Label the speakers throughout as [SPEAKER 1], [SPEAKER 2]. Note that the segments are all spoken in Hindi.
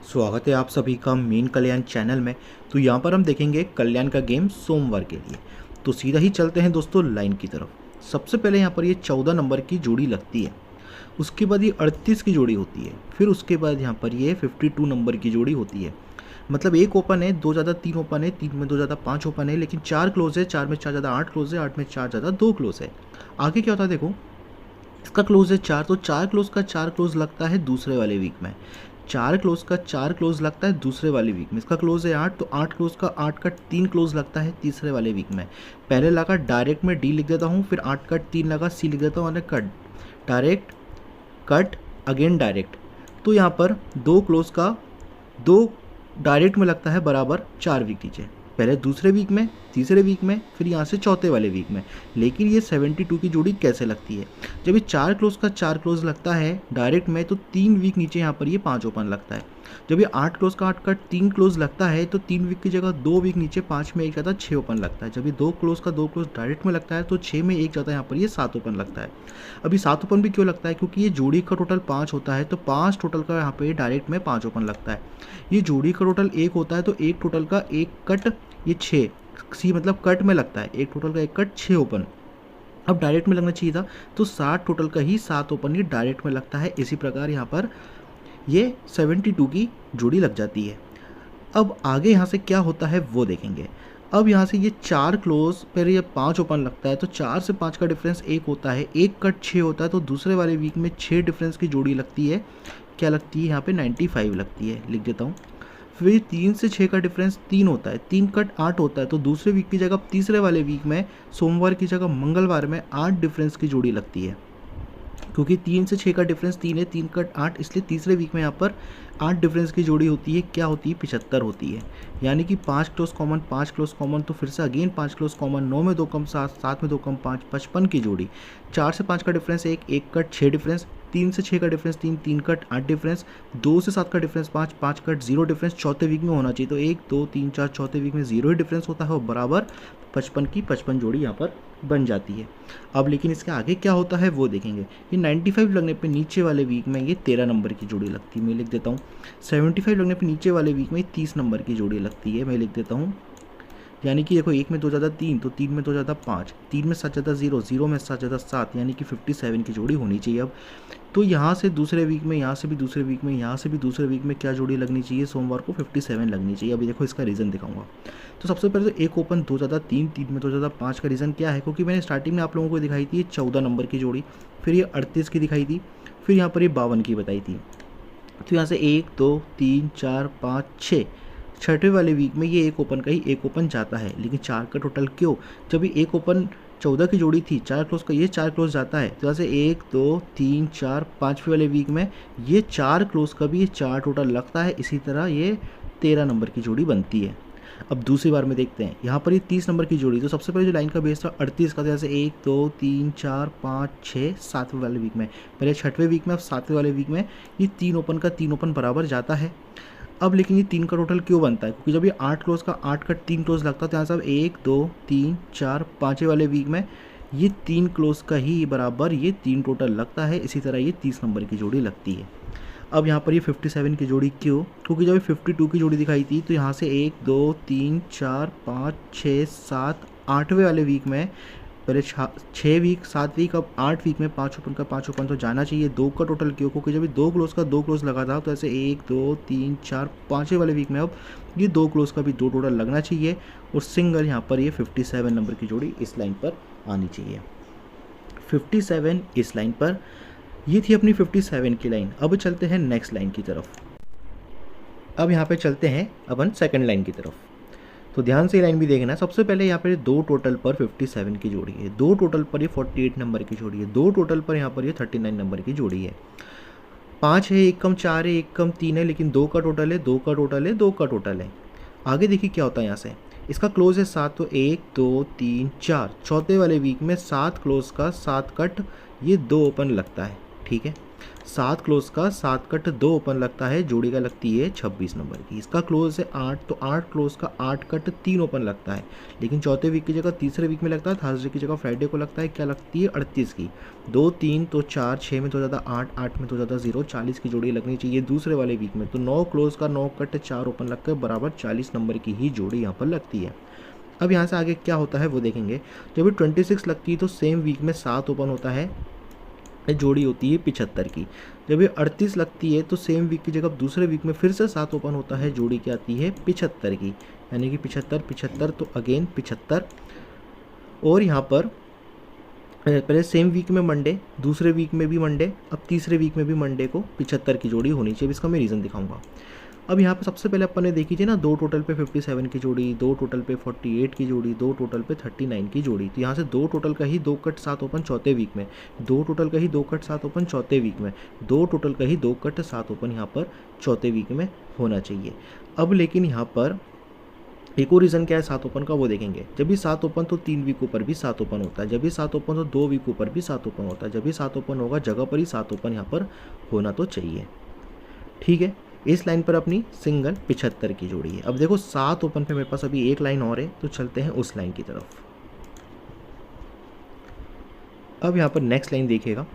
[SPEAKER 1] स्वागत है आप सभी का मेन कल्याण चैनल में। तो यहाँ पर हम देखेंगे कल्याण का गेम सोमवार के लिए। तो सीधा ही चलते हैं दोस्तों लाइन की तरफ। सबसे पहले यहाँ पर ये 14 नंबर की जोड़ी लगती है, उसके बाद ये 38 की जोड़ी होती है, फिर उसके बाद यहाँ पर ये 52 नंबर की जोड़ी होती है। मतलब एक ओपन है, दो ज़्यादा तीन ओपन है, तीन में दो ज़्यादा पाँच ओपन है, लेकिन चार क्लोज है, चार में चार ज़्यादा आठ क्लोज है, आठ में चार ज़्यादा दो क्लोज है। आगे क्या होता है देखो, इसका क्लोज है चार, तो चार क्लोज का चार क्लोज लगता है दूसरे वाले वीक में। चार क्लोज का चार क्लोज लगता है दूसरे वाले वीक में। इसका क्लोज है आठ, तो आठ क्लोज का आठ का तीन क्लोज लगता है तीसरे वाले वीक में। पहले लगा डायरेक्ट में डी लिख देता हूँ, फिर आठ का तीन लगा सी लिख देता हूँ, और cut direct cut again direct. तो यहाँ पर दो क्लोज का दो डायरेक्ट में लगता है बराबर चार वीक नीचे, पहले दूसरे वीक में, तीसरे वीक में, फिर यहाँ से चौथे वाले वीक में। लेकिन ये 72 की जोड़ी कैसे लगती है? जब ये चार क्लोज का चार क्लोज लगता है डायरेक्ट में, तो तीन वीक नीचे यहाँ पर ये पाँच ओपन लगता है। जब ये आठ क्लोज का आठ का तीन क्लोज लगता है, तो तीन वीक की जगह दो वीक नीचे पाँच में एक ज़्यादा छः ओपन लगता है। जब ये दो क्लोज का दो क्लोज डायरेक्ट में लगता है, तो छः में एक ज़्यादा यहाँ पर ये सात ओपन लगता है। अभी सात ओपन भी क्यों लगता है? क्योंकि ये जोड़ी का टोटल पाँच होता है, तो पाँच टोटल का यहाँ पे डायरेक्ट में पाँच ओपन लगता है। ये जोड़ी का टोटल एक होता है, तो एक टोटल का एक कट, ये छः सी मतलब कट में लगता है, एक टोटल का एक कट छः ओपन। अब डायरेक्ट में लगना चाहिए था, तो सात टोटल का ही सात ओपन ये डायरेक्ट में लगता है। इसी प्रकार यहाँ पर ये 72 की जोड़ी लग जाती है। अब आगे यहाँ से क्या होता है वो देखेंगे। अब यहाँ से ये चार क्लोज पर ये पाँच ओपन लगता है, तो चार से पाँच का डिफरेंस एक होता है, एक कट छः होता है, तो दूसरे वाले वीक में छः डिफरेंस की जोड़ी लगती है। क्या लगती है यहाँ पे? 95 लगती है, लिख देता हूँ। फिर तीन से छः का डिफरेंस तीन होता है, तीन कट आठ होता है, तो दूसरे वीक की जगह तीसरे वाले वीक में सोमवार की जगह मंगलवार में आठ डिफरेंस की जोड़ी लगती है। क्योंकि तीन से छः का डिफरेंस तीन है, तीन कट आठ, इसलिए तीसरे वीक में यहाँ पर आठ डिफरेंस की जोड़ी होती है। क्या होती है? 75 होती है। यानी कि पाँच क्लोज कॉमन, पाँच क्लोज कॉमन, तो फिर से अगेन पाँच क्लोज कॉमन, नौ में दो कम सात, सात में दो कम पाँच, 55 की जोड़ी। चार से पाँच का डिफरेंस एक, एक कट छः डिफरेंस, तीन से छः का डिफरेंस तीन, तीन कट आठ डिफरेंस, दो से सात का डिफरेंस पाँच, पाँच कट जीरो डिफरेंस चौथे वीक में होना चाहिए। तो एक दो तीन चार चौथे वीक में जीरो ही डिफरेंस होता है, और बराबर 55 की 55 जोड़ी यहाँ पर बन जाती है। अब लेकिन इसके आगे क्या होता है वो देखेंगे। ये 95 लगने पे नीचे वाले वीक में ये 13 नंबर की जोड़ी लगती है, मैं लिख देता हूँ। 75 लगने पे नीचे वाले वीक में 30 नंबर की जोड़ी लगती है, मैं लिख देता हूँ। यानी कि देखो, एक में दो ज़्यादा तीन, तो तीन में दो ज़्यादा पाँच, तीन में सात ज़्यादा जीरो, जीरो में सात ज़्यादा सात, यानी कि 57 की जोड़ी होनी चाहिए। अब तो यहाँ से दूसरे वीक में, यहाँ से भी दूसरे वीक में, यहाँ से भी दूसरे वीक में क्या जोड़ी लगनी चाहिए? सोमवार को 57 लगनी चाहिए। अभी देखो इसका रीज़न दिखाऊंगा। तो सबसे पहले तो एक ओपन, दो ज़्यादा तीन, तीन में दो ज़्यादा पाँच का रीज़न क्या है? क्योंकि मैंने स्टार्टिंग में आप लोगों को दिखाई थी 14 नंबर की जोड़ी, फिर ये 38 की दिखाई थी, फिर यहाँ पर ये 52 की बताई थी। तो यहाँ से एक दो तीन चार पाँच छः, छठवें वाले वीक में ये एक ओपन का ही एक ओपन जाता है। लेकिन चार का टोटल क्यों? जब ये एक ओपन 14 की जोड़ी थी, चार क्लोज का ये चार क्लोज जाता है, तो ऐसे एक दो तीन चार, पाँचवें वाले वीक में ये चार क्लोज का भी ये चार टोटल लगता है। इसी तरह ये 13 नंबर की जोड़ी बनती है। अब दूसरी बार में देखते हैं, यहाँ पर ये 30 नंबर की जोड़ी। तो सबसे पहले जो लाइन का बेस था 38 का, जैसे एक दो तीन चार पाँच छः, सातवें वाले वीक में, पहले छठवें वीक में, अब सातवें वाले वीक में ये तीन ओपन का तीन ओपन बराबर जाता है। अब लेकिन ये तीन का टोटल क्यों बनता है? क्योंकि जब ये आठ क्लोज का आठ का तीन क्लोज लगता है, तो यहाँ से अब एक दो तीन चार, पाँचवें वाले वीक में ये तीन क्लोज का ही बराबर ये तीन टोटल लगता है। इसी तरह ये 30 नंबर की जोड़ी लगती है। अब यहाँ पर ये 57 की जोड़ी क्यों? क्योंकि जब ये 52 की जोड़ी दिखाई थी, तो यहाँ से एक दो तीन चार पाँच छः सात, आठवें वाले वीक में, पहले छः वीक, सात वीक, अब आठ वीक में पाँच ओपन का पाँच ओपन तो जाना चाहिए। दो का टोटल क्यों? क्योंकि जब ये दो क्लोज का दो क्लोज लगा था, तो ऐसे एक दो तीन चार, पाँचवें वाले वीक में अब ये दो क्लोज का भी दो टोटल लगना चाहिए, और सिंगल यहाँ पर ये 57 नंबर की जोड़ी इस लाइन पर आनी चाहिए। 57 इस लाइन पर, ये थी अपनी 57 की लाइन। अब चलते हैं नेक्स्ट लाइन की तरफ। अब यहाँ पे चलते हैं अपन सेकंड लाइन की तरफ। तो ध्यान से ये लाइन भी देखना। सबसे पहले यहाँ पर दो टोटल पर 57 की जोड़ी है, दो टोटल पर ये 48 नंबर की जोड़ी है, दो टोटल पर यहाँ पर ये 39 नंबर की जोड़ी है। पाँच है, एक कम चार है, एक कम तीन है, लेकिन दो का टोटल है, दो का टोटल है, दो का टोटल है। आगे देखिए क्या होता है। यहाँ से इसका क्लोज है सात, तो एक दो तीन चार, चौथे वाले वीक में सात क्लोज का सात कट ये दो ओपन लगता है। ठीक है, 7 क्लोज का 7 कट 2 ओपन लगता है, जोड़ी का लगती है 26 नंबर की। इसका क्लोज है 8, तो 8 क्लोज का 8 कट 3 ओपन लगता है, लेकिन चौथे वीक की जगह तीसरे वीक में लगता है, थर्सडे की जगह फ्राइडे को लगता है, क्या लगती है 38 की। 2 3 तो 4, 6 में तो ज़्यादा 8, 8 में तो ज़्यादा 0, 40 की जोड़ी लगनी चाहिए दूसरे वाले वीक में। तो 9 क्लोज का 9 कट 4 ओपन लगकर बराबर 40 नंबर की ही जोड़ी यहाँ पर लगती है। अब यहाँ से आगे क्या होता है वो देखेंगे। जब भी 26 लगती है तो सेम वीक में 7 ओपन होता है, जोड़ी होती है 75 की। जब ये 38 लगती है तो सेम वीक की जगह दूसरे वीक में फिर से 7 ओपन होता है, जोड़ी क्या आती है 75 की, यानी कि 75 75 तो अगेन 75। और यहाँ पर पहले सेम वीक में मंडे, दूसरे वीक में भी मंडे, अब तीसरे वीक में भी मंडे को 75 की जोड़ी होनी चाहिए। इसका मैं रीज़न दिखाऊंगा। अब यहाँ पे सबसे पहले अपन ने देखी थी ना, 2 टोटल पे 57 की जोड़ी, 2 टोटल पे 48 की जोड़ी, 2 टोटल पे 39 की जोड़ी। तो यहाँ से 2 टोटल का ही 2 कट 7 ओपन चौथे वीक में, 2 टोटल का ही 2 कट 7 ओपन चौथे वीक में, 2 टोटल का ही 2 कट 7 ओपन यहाँ पर चौथे वीक में होना चाहिए। अब लेकिन यहाँ पर एक और रीज़न क्या है 7 ओपन का वो देखेंगे। जब भी 7 ओपन तो 3 वीक ऊपर भी 7 ओपन होता है, जब भी 7 ओपन तो 2 वीक ऊपर भी 7 ओपन होता है, जब भी 7 ओपन होगा जगह पर ही 7 ओपन यहाँ पर होना तो चाहिए। ठीक है, इस लाइन पर अपनी सिंगल 75 की जोड़ी है। अब देखो 7 ओपन पे मेरे पास अभी एक लाइन और है, तो चलते हैं उस लाइन की तरफ। अब यहाँ पर नेक्स्ट लाइन देखिएगा,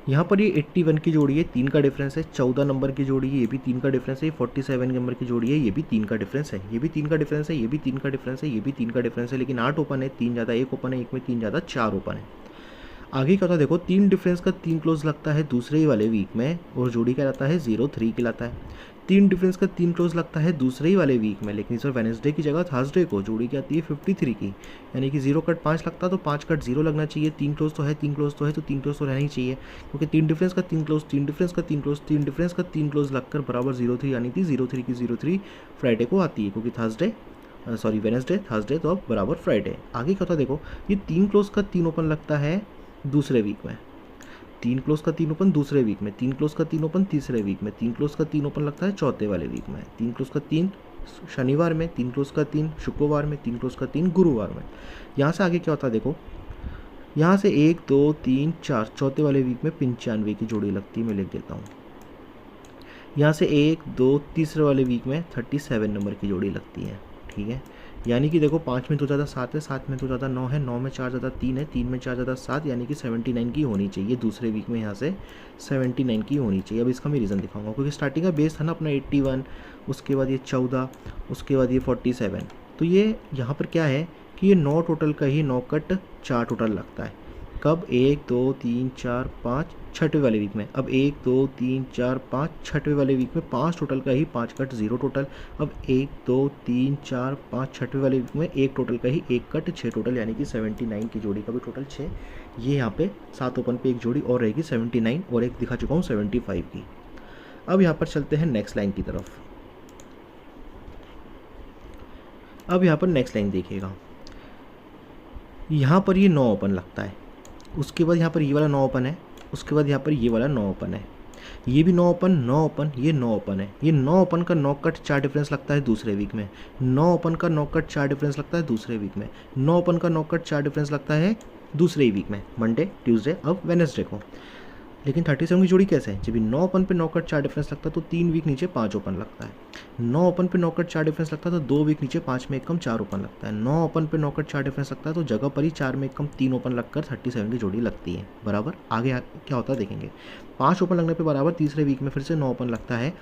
[SPEAKER 1] यहाँ पर ये 81 की जोड़ी है, 3 का डिफरेंस है, 14 नंबर की जोड़ी है, ये भी 3 का डिफरेंस है, 47 नंबर की जोड़ी है, ये भी 3 का डिफरेंस है, ये भी 3 का डिफरेंस है, ये भी 3 का डिफरेंस है, ये भी 3 का डिफरेंस है, लेकिन 8 ओपन है, 3 ज़्यादा 1 ओपन है, एक में 3 ज़्यादा 4 ओपन है। आगे क्या होता है देखो, 3 डिफरेंस का 3 क्लोज लगता है दूसरे ही वाले वीक में, और जोड़ी क्या लाता है 0-3 की लाता है। 3 डिफरेंस का 3 क्लोज लगता है दूसरे ही वाले वीक में, लेकिन इस बार वेडनेसडे की जगह थर्सडे को, जोड़ी क्या आती है 53 की, यानी कि 0 कट 5 लगता है तो 5 कट 0 लगना चाहिए। 3 क्लोज तो है, 3 क्लोज तो है, तो 3 क्लोज तो रहना ही चाहिए, क्योंकि 3 डिफरेंस का 3 क्लोज, 3 डिफरेंस का 3 क्लोज, 3 डिफरेंस का 3 क्लोज लगकर बराबर 0-3, यानी कि 0-3 की 0-3 फ्राइडे को आती है, क्योंकि वेडनेसडे थर्सडे तो अब बराबर फ्राइडे। आगे क्या होता है देखो, ये 3 क्लोज का 3 ओपन लगता है दूसरे वीक में, 3 क्लोज का 3 ओपन दूसरे वीक में, 3 क्लोज का 3 ओपन तीसरे वीक में, 3 क्लोज का 3 ओपन लगता है चौथे वाले वीक में, 3 क्लोज का 3 शनिवार में, 3 क्लोज का 3 शुक्रवार में, 3 क्लोज का 3 गुरुवार में। यहाँ से आगे क्या होता है देखो, यहाँ से 1 2 3 4 चौथे वाले वीक में 95 की जोड़ी लगती है, मैं लिख देता हूँ। यहाँ से 1 2 तीसरे वाले वीक में 37 नंबर की जोड़ी लगती है। ठीक है, यानी कि देखो 5 में तो ज़्यादा 7 है, 7 में तो ज़्यादा 9 है, 9 में 4 ज़्यादा 3 है, 3 में 4 ज़्यादा 7, यानी कि 79 की होनी चाहिए दूसरे वीक में। यहाँ से 79 की होनी चाहिए। अब इसका मैं रीज़न दिखाऊंगा, क्योंकि स्टार्टिंग का बेस था ना अपना 81, उसके बाद ये 14, उसके बाद ये 47। तो ये यहाँ पर क्या है कि ये 9 टोटल का ही 9 कट 4 टोटल लगता है। कब 1 2 3 4 5 छठवें वाले वीक में। अब 1 2 3 4 5 छठवें वाले वीक में 5 टोटल का ही 5 कट 0 टोटल। अब 1 2 3 4 5 छठवें वाले वीक में 1 टोटल का ही 1 कट 6 टोटल, यानी कि 79 की जोड़ी का भी टोटल 6। ये यहाँ पे 7 ओपन पे एक जोड़ी और रहेगी 79, और एक दिखा चुका हूँ 75 की। अब यहाँ पर चलते हैं नेक्स्ट लाइन की तरफ। अब यहाँ पर नेक्स्ट लाइन देखिएगा, यहाँ पर ये 9 ओपन लगता है, उसके बाद यहाँ पर ये वाला 9 ओपन है, उसके बाद यहाँ पर ये वाला 9 ओपन है, ये भी 9 ओपन, 9 ओपन, ये 9 ओपन है। ये 9 ओपन का 9 कट 4 डिफरेंस लगता है दूसरे वीक में, 9 ओपन का 9 कट 4 डिफरेंस लगता है दूसरे वीक में, 9 ओपन का 9 कट 4 डिफरेंस लगता है दूसरे ही वीक में, मंडे ट्यूसडे अब वेडनेसडे को। लेकिन 37 की जोड़ी कैसे है, जब 9 ओपन पे 9 कट 4 डिफरेंस लगता है तो 3 वीक नीचे 5 ओपन लगता है, 9 ओपन पे 9 कट 4 डिफरेंस लगता है तो 2 वीक नीचे 5 में एक कम 4 ओपन लगता है, 9 ओपन पे 9 कट 4 डिफरेंस लगता है तो जगह पर ही 4 में एक कम 3 ओपन लगकर 37 की जोड़ी लगती है बराबर। आगे क्या होता है देखेंगे, 5 ओपन लगने पे बराबर तीसरे वीक में फिर से 9 ओपन लगता है,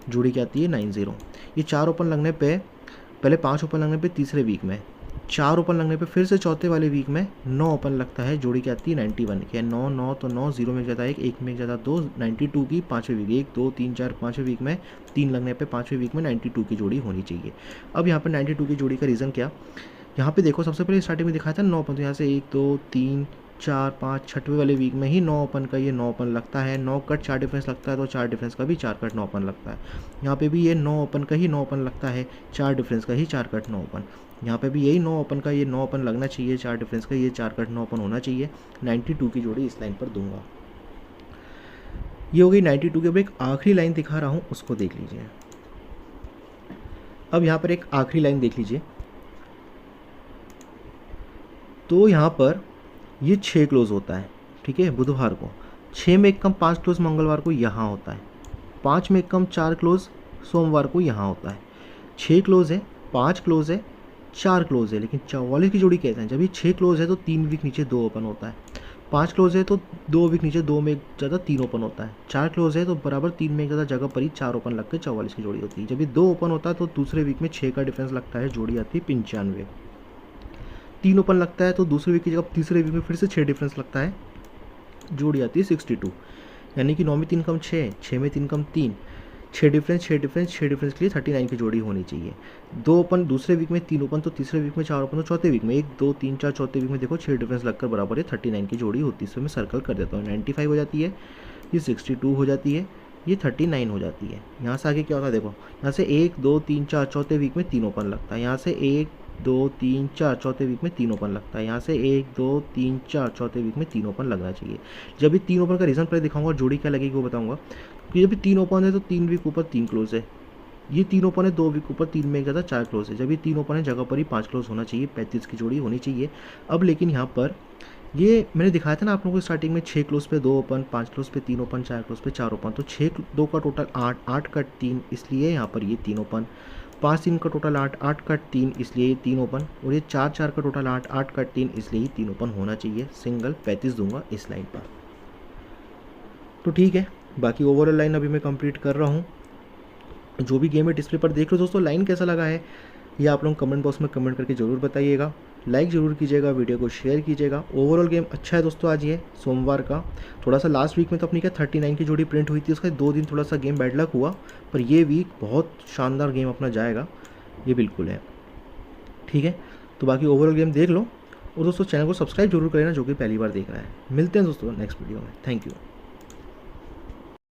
[SPEAKER 1] जोड़ी क्या आती है 90। ये 4 ओपन लगने पे, पहले 5 ओपन लगने पे तीसरे वीक में, 4 ओपन लगने पे फिर से चौथे वाले वीक में 9 ओपन लगता है, जोड़ी क्या आती है 91 की। 9 9 तो 9, 0 में ज़्यादा 1, 1 में ज़्यादा 2, 92 की पाँचवें वीक, 1 2 3 4 पाँचवें वीक में 3 लगने पे पाँचवें वीक में 92 की जोड़ी होनी चाहिए। अब यहाँ पर 92 की जोड़ी का रीज़न क्या, यहाँ पे देखो सबसे पहले स्टार्टिंग में दिखाया था 9 ओपन, तो यहाँ से 1 2 3 4 5 छठवें वाले वीक में ही 9 ओपन का ये 9 ओपन लगता है, 9 कट 4 डिफरेंस लगता है तो 4 डिफरेंस का भी 4 कट 9 ओपन लगता है। यहाँ पे भी ये 9 ओपन का ही 9 ओपन लगता है, 4 डिफरेंस का ही 4 कट 9 ओपन। यहाँ पे भी यही 9 ओपन का ये 9 ओपन लगना चाहिए, 4 डिफरेंस का ये 4 कट 9 ओपन होना चाहिए। 92 की जोड़ी इस लाइन पर दूंगा। ये हो गई 92 के। अब एक आखिरी लाइन दिखा रहा हूँ, उसको देख लीजिए। अब यहाँ पर एक आखिरी लाइन देख लीजिए, तो यहाँ पर ये 6 क्लोज होता है, ठीक है, बुधवार को। 6 में एक कम 5 क्लोज मंगलवार को यहाँ होता है, 5 में एक कम 4 क्लोज सोमवार को यहाँ होता है, 6 क्लोज है, 5 क्लोज है, 4 क्लोज है। लेकिन 44 की जोड़ी कहते हैं जब ये 6 क्लोज है तो 3 वीक नीचे 2 ओपन होता है, 5 क्लोज है तो 2 वीक नीचे 2 में एक ज़्यादा 3 ओपन होता है, 4 क्लोज है तो बराबर 3 में एक ज़्यादा जगह पर ही 4 ओपन लग के 44 की जोड़ी होती है। जब ये 2 ओपन होता है तो दूसरे वीक में 6 का डिफरेंस लगता है, जोड़ी आती है 95। 3 ओपन लगता है तो दूसरे वीक की जगह तीसरे वीक में फिर से 6 डिफरेंस लगता है, जोड़ी आती है 62। यानी कि 9 में 3 कम 6, 6 में 3 कम 3, 6 डिफरेंस 6 डिफरेंस 6 डिफरेंस के लिए 39 की जोड़ी होनी चाहिए। 2 ओपन दूसरे वीक में, 3 ओपन तो तीसरे वीक में, 4 ओपन तो चौथे वीक में, 1 2 3 4 चौथे वीक में देखो 6 डिफरेंस लगकर बराबर है 39 की जोड़ी होती है। इसमें मैं सर्कल कर देता हूँ, 95 हो जाती है, ये 62 हो जाती है, ये 39 हो जाती है। यहाँ से आगे क्या होता है देखो, यहाँ से 1 2 3 4 चौथे वीक में 3 ओपन लगता है, यहाँ से 1 2 3 4 चौथे वीक में 3 ओपन लगता है, यहाँ से 1 2 3 4 चौथे वीक में 3 ओपन लगना चाहिए। जब ये 3 ओपन का रीज़न पहले दिखाऊंगा और जोड़ी क्या लगेगी वो बताऊंगा। कि जब भी 3 ओपन है तो 3 वीक ऊपर 3 क्लोज है, ये 3 ओपन है 2 वीक ऊपर 3 में एक ज़्यादा 4 क्लोज है। जब ये 3 ओपन है जगह पर ही 5 क्लोज होना चाहिए, 35 की जोड़ी होनी चाहिए। अब लेकिन यहाँ पर ये मैंने दिखाया था ना आप लोगों को स्टार्टिंग में 6 क्लोज पे 2 ओपन, 5 क्लोज पे 3 ओपन, 4 क्लोज पे 4 ओपन, तो 6 2 का टोटल 8, 8 कट 3 इसलिए यहाँ पर ये 3 ओपन, 5 3 का टोटल 8, 8 कट 3 इसलिए ये 3 ओपन, और ये 4 4 का टोटल 8, 8 कट 3 इसलिए ये 3 ओपन होना चाहिए। सिंगल 35 दूंगा इस लाइन पर। तो ठीक है, बाकी ओवरऑल लाइन अभी मैं कंप्लीट कर रहा हूँ। जो भी गेम है डिस्प्ले पर देख लो दोस्तों, लाइन कैसा लगा है ये आप लोग कमेंट बॉक्स में कमेंट करके ज़रूर बताइएगा। लाइक ज़रूर कीजिएगा, वीडियो को शेयर कीजिएगा। ओवरऑल गेम अच्छा है दोस्तों। आज ये सोमवार का थोड़ा सा लास्ट वीक में तो अपनी क्या 39 की जोड़ी प्रिंट हुई थी, उसका 2 दिन थोड़ा सा गेम बैड लक हुआ, पर ये वीक बहुत शानदार गेम अपना जाएगा, ये बिल्कुल है। ठीक है, तो बाकी ओवरऑल गेम देख लो, और दोस्तों चैनल को सब्सक्राइब जरूर करें ना जो कि पहली बार देख रहा है। मिलते हैं दोस्तों नेक्स्ट वीडियो में। Thank you.